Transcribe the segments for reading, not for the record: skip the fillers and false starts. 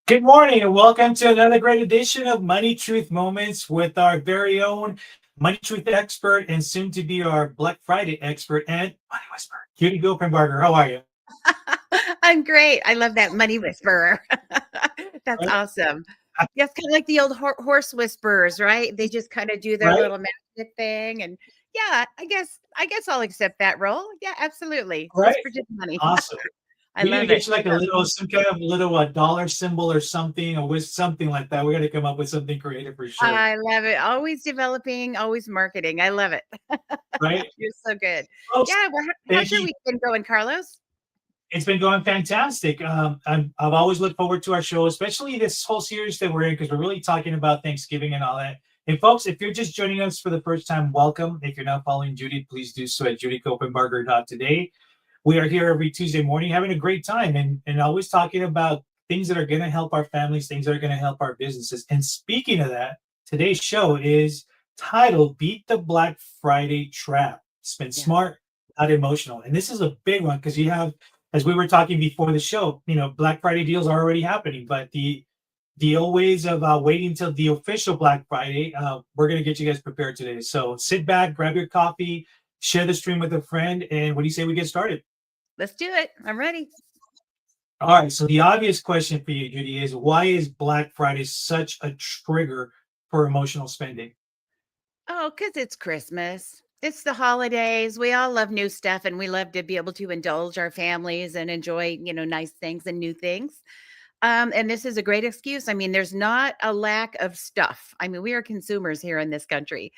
Good morning and welcome to another great edition of Money Truth Moments with our very own Money Truth expert and soon to be our Black Friday expert and Money Whisperer, Judy Copenbarger. How are you? I'm great. I love that money whisperer. That's Right? awesome. Yes, kind of like the old horse whisperers, right? They just kind of do their Right? little magic thing, and yeah, I guess I'll accept that role. Yeah, absolutely. Right? Whisper to the money. Awesome. I We need to love it. get you like a little, some kind of little dollar symbol or something, or with something like that. We got to come up with something creative for sure. I love it. Always developing, always marketing. I love it. Right? You're so good. Folks, Yeah. Well, how's thank your you. week been going, Carlos? It's been going fantastic. I've always looked forward to our show, especially this whole series that we're in, because we're really talking about Thanksgiving and all that. And folks, if you're just joining us for the first time, welcome. If you're not following Judy, please do so at judycopenbarger.today. We are here every Tuesday morning having a great time and always talking about things that are going to help our families, things that are going to help our businesses. And speaking of that, today's show is titled Beat the Black Friday Trap. Spend Yeah. smart, not emotional. And this is a big one because you have, as we were talking before the show, Black Friday deals are already happening, but the old ways of waiting until the official Black Friday, we're going to get you guys prepared today. So sit back, grab your coffee, share the stream with a friend, and what do you say we get started? Let's do it. I'm ready. All right. So the obvious question for you, Judy, is why is Black Friday such a trigger for emotional spending? Oh, because it's Christmas. It's the holidays. We all love new stuff and we love to be able to indulge our families and enjoy, nice things and new things. And this is a great excuse. I mean, there's not a lack of stuff. I mean, we are consumers here in this country,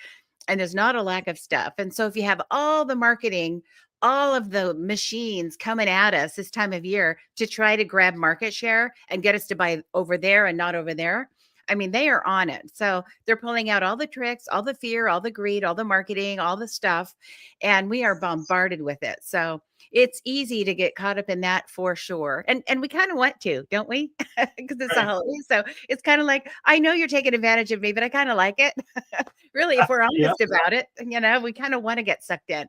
and there's not a lack of stuff. And so if you have all the marketing, all of the machines coming at us this time of year to try to grab market share and get us to buy over there and not over there, I mean, they are on it. So they're pulling out all the tricks, all the fear, all the greed, all the marketing, all the stuff, and we are bombarded with it. So it's easy to get caught up in that for sure. And we kind of want to, don't we? Because it's a Right. holiday. So it's kind of like, I know you're taking advantage of me, but I kind of like it. Really, if we're Yeah. honest about it, we kind of want to get sucked in.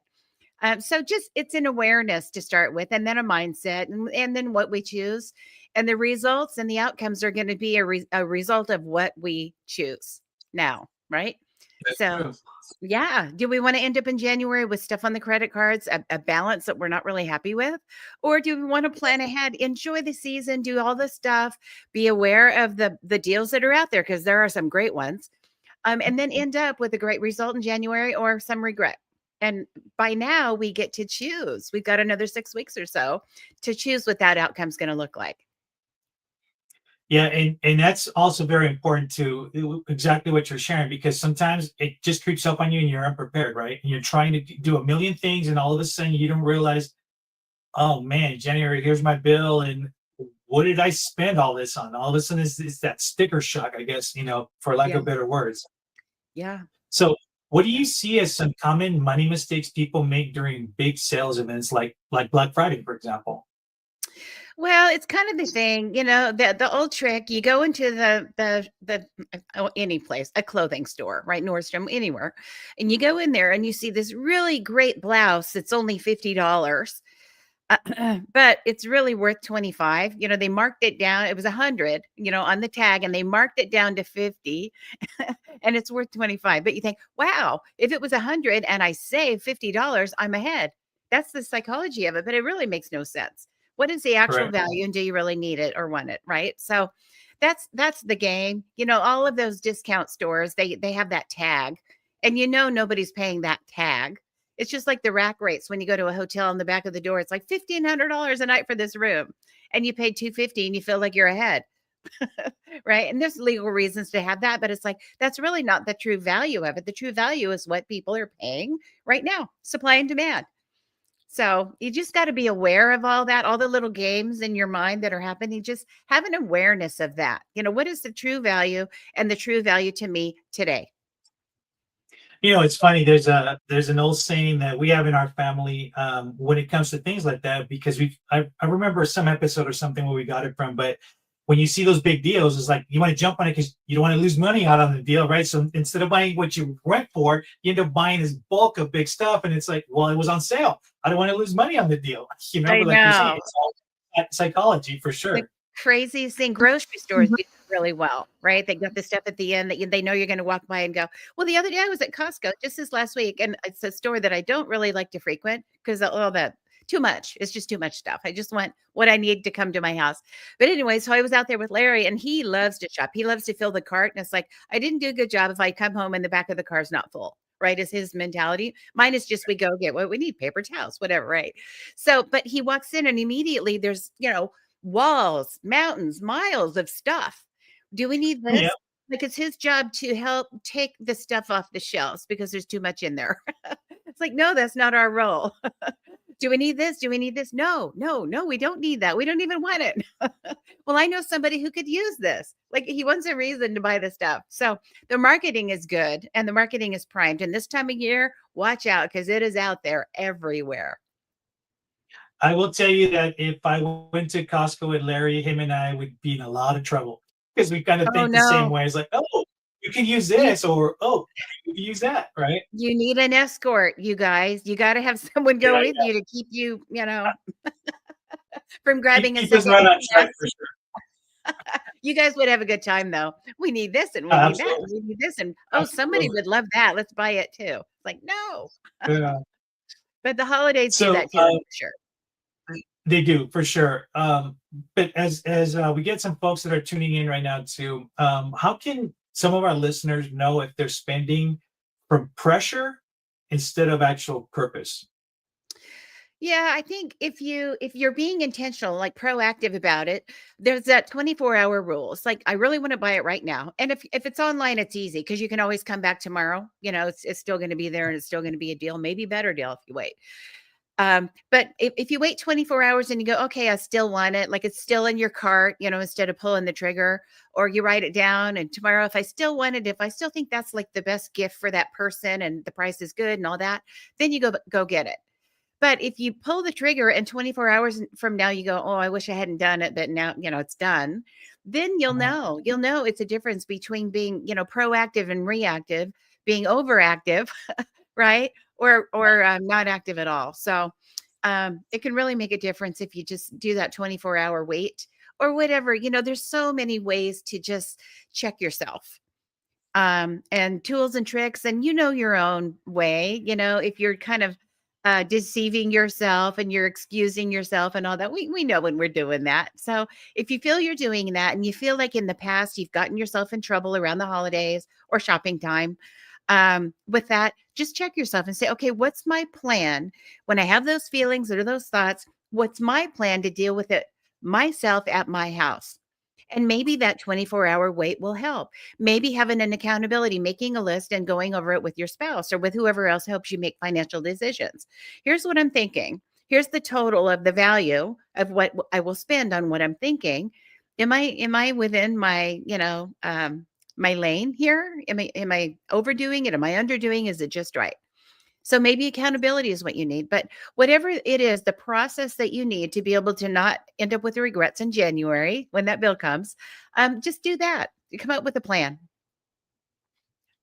So just it's an awareness to start with, and then a mindset, and then what we choose, and the results and the outcomes are going to be a result of what we choose now, right? That's So, true. yeah, do we want to end up in January with stuff on the credit cards, a balance that we're not really happy with, or do we want to plan ahead, enjoy the season, do all the stuff, be aware of the deals that are out there because there are some great ones, and then end up with a great result in January or some regret. And by now we get to choose. We've got another 6 weeks or so to choose what that outcome's going to look like. Yeah, and that's also very important to exactly what you're sharing because sometimes it just creeps up on you and you're unprepared, right? And you're trying to do a million things, and all of a sudden you don't realize, oh man, January, here's my bill, and what did I spend all this on? All of a sudden, it's that sticker shock, I guess, for lack Yeah. of better words. Yeah. So, what do you see as some common money mistakes people make during big sales events like Black Friday, for example? Well, it's kind of the thing, the old trick. You go into any place, a clothing store, right, Nordstrom, anywhere, and you go in there and you see this really great blouse that's only $50, but it's really worth 25. They marked it down. It was 100, on the tag, and they marked it down to 50, and it's worth 25. But you think, wow, if it was 100 and I save $50, I'm ahead. That's the psychology of it, but it really makes no sense. What is the actual Correct. value, and do you really need it or want it, right? So that's the game. All of those discount stores, they have that tag, and nobody's paying that tag. It's just like the rack rates when you go to a hotel in the back of the door. It's like $1,500 a night for this room, and you paid 250, and you feel like you're ahead, right? And there's legal reasons to have that, but it's like that's really not the true value of it. The true value is what people are paying right now, supply and demand. So you just got to be aware of all that, all the little games in your mind that are happening. Just have an awareness of that. What is the true value and the true value to me today? It's funny. There's an old saying that we have in our family when it comes to things like that because I remember some episode or something where we got it from, but when you see those big deals, it's like you want to jump on it because you don't want to lose money out on the deal, right? So instead of buying what you went for, you end up buying this bulk of big stuff, and it's like, well, it was on sale. I don't want to lose money on the deal, I But like you're saying, know. it's all psychology for The sure. craziest thing. Grocery stores do that really well, right? They got the stuff at the end that they know you're going to walk by and go. Well, the other day I was at Costco just this last week, and it's a store that I don't really like to frequent because all that too much. It's just too much stuff. I just want what I need to come to my house. But anyway, so I was out there with Larry, and he loves to shop. He loves to fill the cart, and it's like I didn't do a good job if I come home and the back of the car is not full. Right, is his mentality. Mine is just we go get what we need, paper towels, whatever, right? So, but he walks in and immediately there's, walls, mountains, miles of stuff. Do we need Yeah. this? Like it's his job to help take the stuff off the shelves because there's too much in there. It's like, no, that's not our role. Do we need this? Do we need this? No, no, no, we don't need that. We don't even want it. Well, I know somebody who could use this. Like he wants a reason to buy the stuff. So the marketing is good and the marketing is primed. And this time of year, watch out because it is out there everywhere. I will tell you that if I went to Costco with Larry, him and I would be in a lot of trouble because we kind of Oh think the same no. way. It's like, oh, you can use You this, or oh, you can use that, right? you need an escort, you guys. You got to have someone Yeah, go with yeah. you to keep you, from grabbing a Keep us right secondhand on track mess. for sure. You guys would have a good time though. We need this and we need that and Absolutely, we need this and oh, somebody absolutely. would love that. Let's buy it too. It's like, no. Yeah. But the holidays do So that too, I'm sure. they do for sure. But as we get some folks that are tuning in right now too, how can some of our listeners know if they're spending from pressure instead of actual purpose? Yeah, I think if you're being intentional, like proactive about it, there's that 24-hour rule. It's like I really want to buy it right now. And if it's online, it's easy because you can always come back tomorrow. It's still going to be there and it's still going to be a deal, maybe better deal if you wait. But if you wait 24 hours and you go, okay, I still want it, like it's still in your cart, instead of pulling the trigger, or you write it down and tomorrow, if I still want it, if I still think that's like the best gift for that person and the price is good and all that, then you go get it. But if you pull the trigger and 24 hours from now you go, "Oh, I wish I hadn't done it, but now, it's done." Then you'll Mhm. know. You'll know it's a difference between being, proactive and reactive, being overactive, right? Or not active at all. So, it can really make a difference if you just do that 24-hour wait or whatever. There's so many ways to just check yourself. And tools and tricks, and your own way, if you're kind of deceiving yourself and you're excusing yourself and all that, we know when we're doing that. So if you feel you're doing that and you feel like in the past you've gotten yourself in trouble around the holidays or shopping time, with that, just check yourself and say, okay, what's my plan when I have those feelings or those thoughts? What's my plan to deal with it myself at my house? And maybe that 24-hour wait will help. Maybe having an accountability, making a list and going over it with your spouse or with whoever else helps you make financial decisions. Here's what I'm thinking. Here's the total of the value of what I will spend on what I'm thinking. Am I within my, my lane here? Am I overdoing it? Am I underdoing? Is it just right? So maybe accountability is what you need, but whatever it is, the process that you need to be able to not end up with the regrets in January when that bill comes, just do that. Come up with a plan.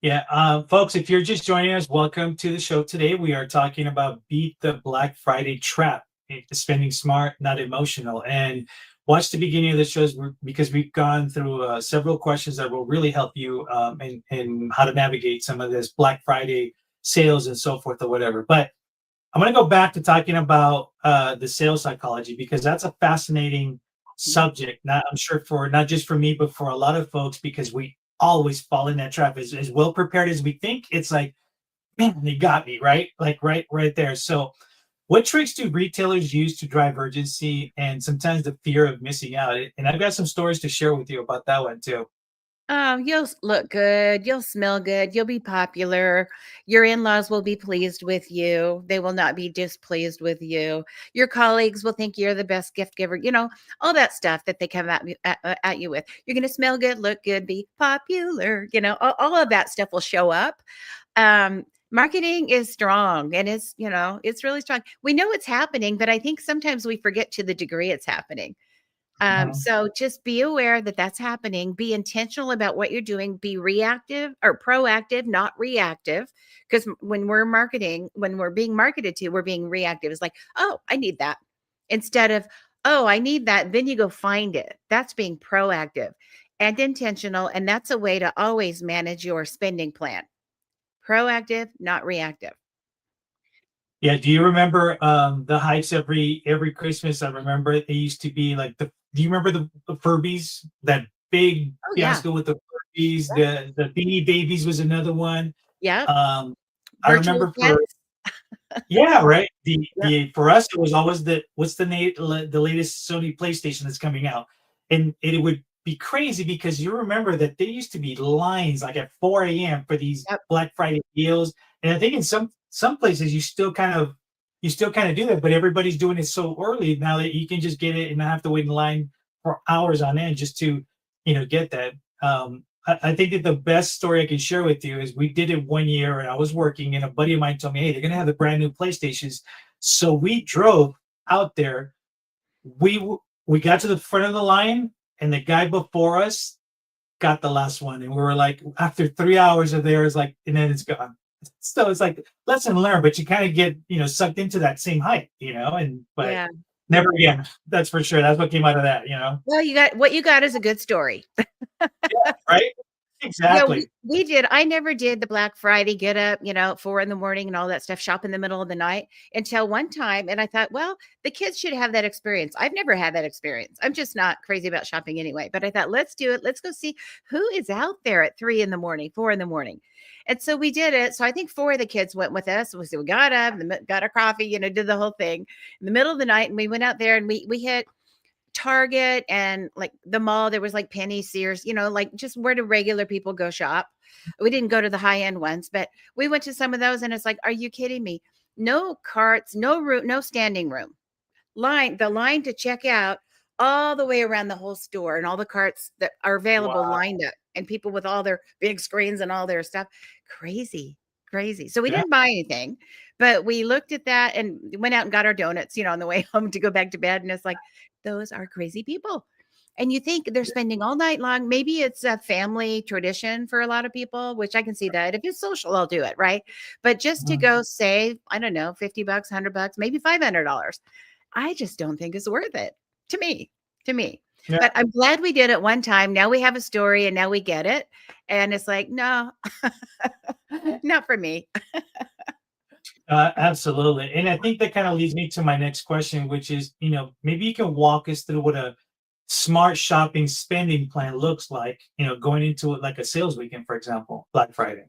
Yeah, folks, if you're just joining us, welcome to the show today. We are talking about Beat the Black Friday Trap, spending smart, not emotional. And watch the beginning of the shows because we've gone through several questions that will really help you in how to navigate some of this Black Friday sales and so forth or whatever. But I'm going to go back to talking about the sales psychology because that's a fascinating Mhm. subject. Not, I'm sure for not just for me, but for a lot of folks because we always fall in that trap. As well prepared as we think, it's like, man, they got me right, like right there. So, what tricks do retailers use to drive urgency and sometimes the fear of missing out? And I've got some stories to share with you about that one too. You'll look good. You'll smell good. You'll be popular. Your in laws will be pleased with you. They will not be displeased with you. Your colleagues will think you're the best gift giver. All that stuff that they come at you with. You're going to smell good, look good, be popular. All of that stuff will show up. Marketing is strong and it's really strong. We know it's happening, but I think sometimes we forget to the degree it's happening. Mhm. So just be aware that that's happening. Be intentional about what you're doing. Be reactive or proactive, not reactive. Because when we're marketing, when we're being marketed to, we're being reactive. It's like, oh, I need that. Instead of, Oh, I need that. Then you go find it. That's being proactive and intentional. And that's a way to always manage your spending plan. Proactive, not reactive. Yeah, do you remember the hikes every Christmas? I remember it used to be like the do you remember the Furbies? That big Oh, yeah. fiasco with the Furbies, Yep. the Beanie Babies was another one. Yep. Um, I Virtual remember for pets. yeah, right. Yep. The for us it was always what's the latest Sony PlayStation that's coming out, and it would be crazy because you remember that there used to be lines like at 4 a.m. for these Yep. Black Friday deals, and I think in some places you still kind of do that, but everybody's doing it so early now that you can just get it and not have to wait in line for hours on end just to get that. I think that the best story I can share with you is we did it one year and I was working and a buddy of mine told me, hey, they're going to have the brand new PlayStations. So we drove out there. We got to the front of the line and the guy before us got the last one. And we were like, after 3 hours of there, it's like, and then it's gone. So it's like lesson learned, but you kind of get, sucked into that same hype, but Yeah. never again. That's for sure. That's what came out of that. Well, what you got is a good story. Yeah, right? Yeah, Exactly. we did. I never did the Black Friday get up, 4 in the morning and all that stuff, shop in the middle of the night until one time. And I thought, well, the kids should have that experience. I've never had that experience. I'm just not crazy about shopping anyway. But I thought, let's do it. Let's go see who is out there at 3 in the morning, 4 in the morning. And so we did it. So I think 4 of the kids went with us. We got up, got our coffee, did the whole thing in the middle of the night. And we went out there and we hit Target and like the mall. There was like Penny, Sears, like just where do regular people go shop? We didn't go to the high end ones, but we went to some of those and it's like, are you kidding me? No carts, no room, no standing room. The line to check out all the way around the whole store and all the carts that are available Wow. lined up and people with all their big screens and all their stuff. Crazy, crazy. So we Yeah. didn't buy anything, but we looked at that and went out and got our donuts, on the way home to go back to bed. And it's like, those are crazy people. And you think they're spending all night long. Maybe it's a family tradition for a lot of people, which I can see that. If it's social, I'll do it. Right. But just to Mhm. go save, I don't know, $50, $100, maybe $500. I just don't think it's worth it to me, to me. Yeah. But I'm glad we did it one time. Now we have a story and now we get it. And it's like, no, not for me. Absolutely. And I think that kind of leads me to my next question, which is, maybe you can walk us through what a smart shopping spending plan looks like, going into it like a sales weekend, for example, Black Friday.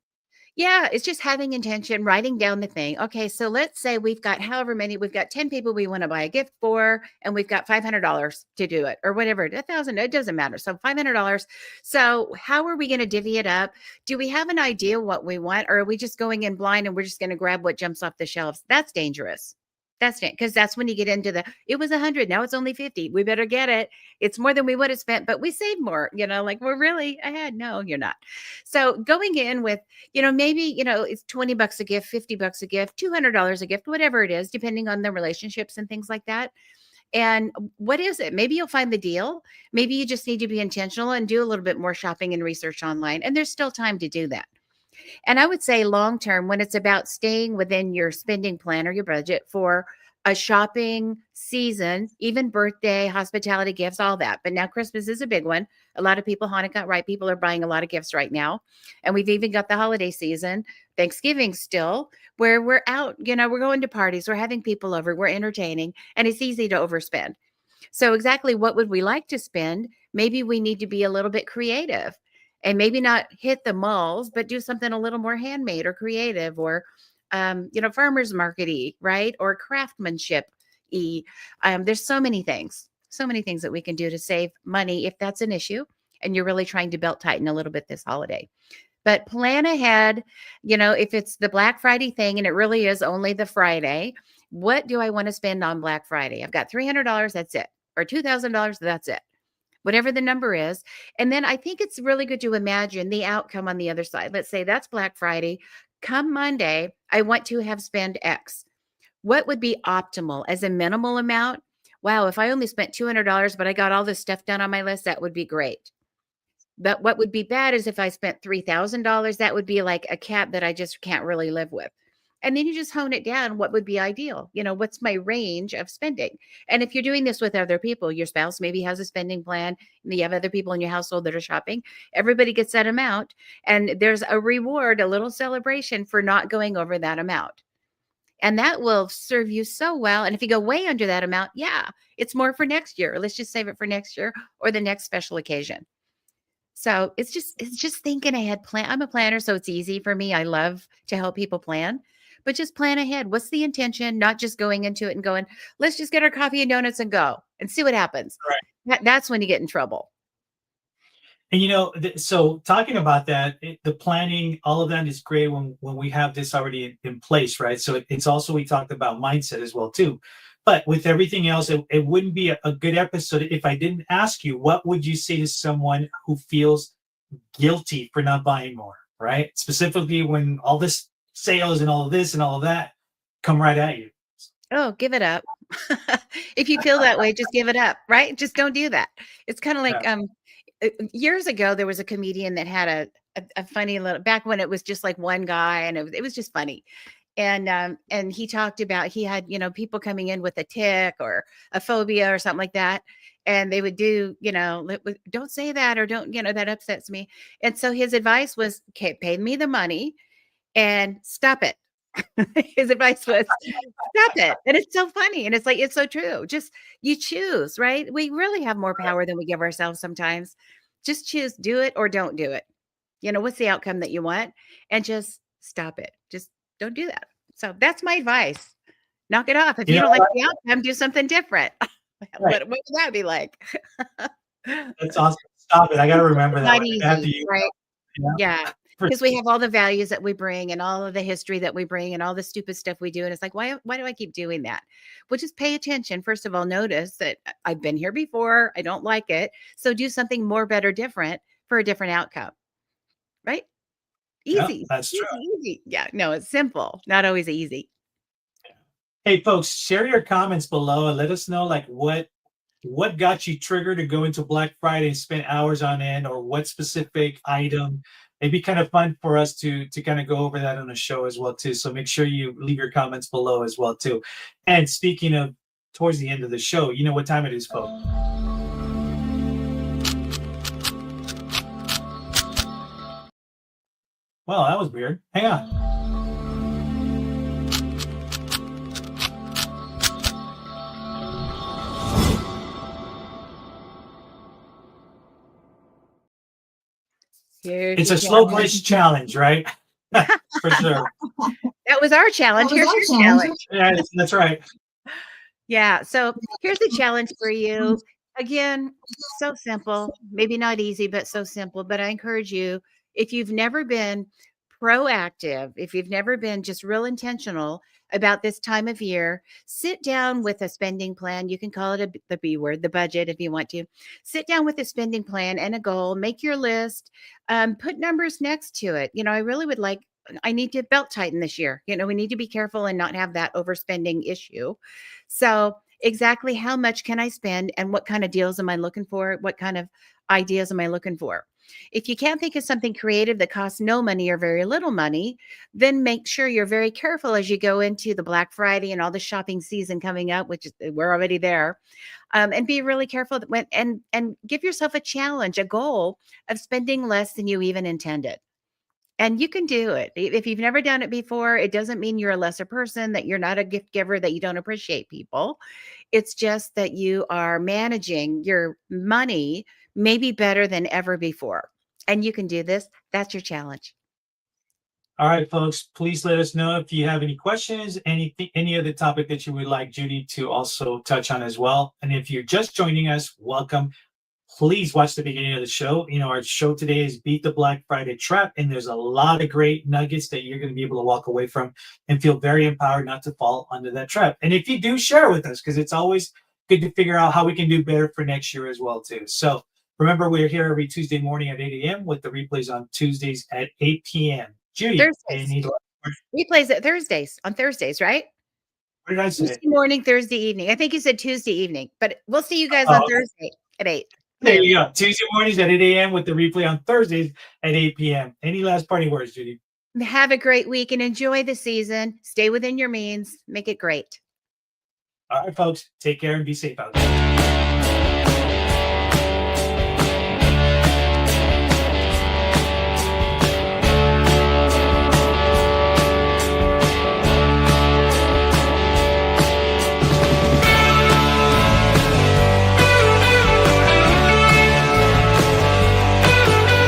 Yeah, it's just having intention, writing down the thing. Okay, so let's say we've got however many, we've got 10 people we want to buy a gift for, and we've got $500 to do it, or whatever, 1,000, it doesn't matter. So $500. So how are we going to divvy it up? Do we have an idea what we want, or are we just going in blind and we're just going to grab what jumps off the shelves? That's dangerous. That's it, because that's when you get into it was 100, now it's only 50. We better get it. It's more than we would have spent, but we saved more, like we're really ahead. No, you're not. So going in with maybe, it's $20 a gift, $50 a gift, $200 a gift, whatever it is, depending on the relationships and things like that. And what is it? Maybe you'll find the deal. Maybe you just need to be intentional and do a little bit more shopping and research online. And there's still time to do that. And I would say long term, when it's about staying within your spending plan or your budget for a shopping season, even birthday, hospitality gifts, all that. But now Christmas is a big one. A lot of people, Hanukkah, right? People are buying a lot of gifts right now. And we've even got the holiday season, Thanksgiving still, where we're out, we're going to parties, we're having people over, we're entertaining, and it's easy to overspend. So, exactly what would we like to spend? Maybe we need to be a little bit creative and maybe not hit the malls, but do something a little more handmade or creative or, farmers market-y, right? Or craftsmanship-y. There's so many things that we can do to save money if that's an issue and you're really trying to belt tighten a little bit this holiday. But plan ahead, if it's the Black Friday thing and it really is only the Friday, what do I want to spend on Black Friday? I've got $300, that's it. Or $2,000, that's it. Whatever the number is. And then I think it's really good to imagine the outcome on the other side. Let's say that's Black Friday. Come Monday, I want to have spent X. What would be optimal as a minimal amount? Wow, if I only spent $200, but I got all this stuff done on my list, that would be great. But what would be bad is if I spent $3,000, that would be like a cap that I just can't really live with. And then you just hone it down. What would be ideal? What's my range of spending? And if you're doing this with other people, your spouse maybe has a spending plan, and you have other people in your household that are shopping, everybody gets that amount. And there's a reward, a little celebration for not going over that amount. And that will serve you so well. And if you go way under that amount, yeah, it's more for next year. Let's just save it for next year or the next special occasion. So it's just thinking ahead. I'm a planner, so it's easy for me. I love to help people plan, but just plan ahead. What's the intention? Not just going into it and going, let's just get our coffee and donuts and go and see what happens. That's when you get in trouble. And so talking about that, the planning, all of that is great when we have this already in place, right? So it's also, we talked about mindset as well too. But with everything else, it wouldn't be a good episode if I didn't ask you, what would you say to someone who feels guilty for not buying more, right? Specifically when all this sales and all of this and all of that come right at you. Oh, give it up. If you feel that way, just give it up, right? Just don't do that. It's kind of like years ago, there was a comedian that had a funny little, back when it was just like one guy, and it was just funny. And he talked about, he had, people coming in with a tick or a phobia or something like that. And they would do, don't say that, or don't, that upsets me. And so his advice was, okay, pay me the money and stop it. His advice was, stop it. And it's so funny. And it's like, it's so true. Just, you choose, right? We really have more power than we give ourselves sometimes. Just choose, do it or don't do it. What's the outcome that you want? And just stop it. Just don't do that. So that's my advice. Knock it off. If you don't like the outcome, do something different. What would that be like? That's awesome. Stop it. I got to remember that. Not easy, right? Yeah. Because we have all the values that we bring and all of the history that we bring and all the stupid stuff we do. And it's like, why do I keep doing that? Well, just pay attention. First of all, notice that I've been here before. I don't like it. So do something more, better, different for a different outcome. Right? Easy. That's true. Easy. Yeah. No, it's simple. Not always easy. Hey, folks, share your comments below and let us know like what got you triggered to go into Black Friday and spend hours on end, or what specific item. It'd be kind of fun for us to kind of go over that on the show as well too. So make sure you leave your comments below as well too. And speaking of towards the end of the show, you know what time it is, folks. Well, that was weird. Hang on. It's a slow glitch challenge, right? For sure. That was our challenge. Here's your challenge. Yeah, that's right. Yeah. So here's the challenge for you. Again, so simple, maybe not easy, but so simple. But I encourage you, if you've never been proactive, if you've never been just real intentional about this time of year, sit down with a spending plan. You can call it the B word, the budget, if you want to. Sit down with a spending plan and a goal, make your list, put numbers next to it. I really would like, I need to belt tighten this year. We need to be careful and not have that overspending issue. So exactly how much can I spend and what kind of deals am I looking for? What kind of ideas am I looking for? If you can't think of something creative that costs no money or very little money, then make sure you're very careful as you go into the Black Friday and all the shopping season coming up, which is, we're already there. And be really careful and give yourself a challenge, a goal of spending less than you even intended. And you can do it. If you've never done it before, it doesn't mean you're a lesser person, that you're not a gift giver, that you don't appreciate people. It's just that you are managing your money maybe better than ever before. And you can do this. That's your challenge. All right, folks, please let us know if you have any questions, any other topic that you would like Judy to also touch on as well. And if you're just joining us, welcome. Please watch the beginning of the show. Our show today is Beat the Black Friday Trap, and there's a lot of great nuggets that you're going to be able to walk away from and feel very empowered not to fall under that trap. And if you do, share with us, because it's always good to figure out how we can do better for next year as well too. So remember, we're here every Tuesday morning at 8 a.m. with the replays on Tuesdays at 8 p.m. Judy, replays at Thursdays, on Thursdays, right? What did I say? Tuesday morning, Thursday evening. I think you said Tuesday evening, but we'll see you guys on Thursday at 8. There you go. Tuesday mornings at 8 a.m. with the replay on Thursdays at 8 p.m. Any last parting words, Judy? Have a great week and enjoy the season. Stay within your means. Make it great. All right, folks, take care and be safe out there.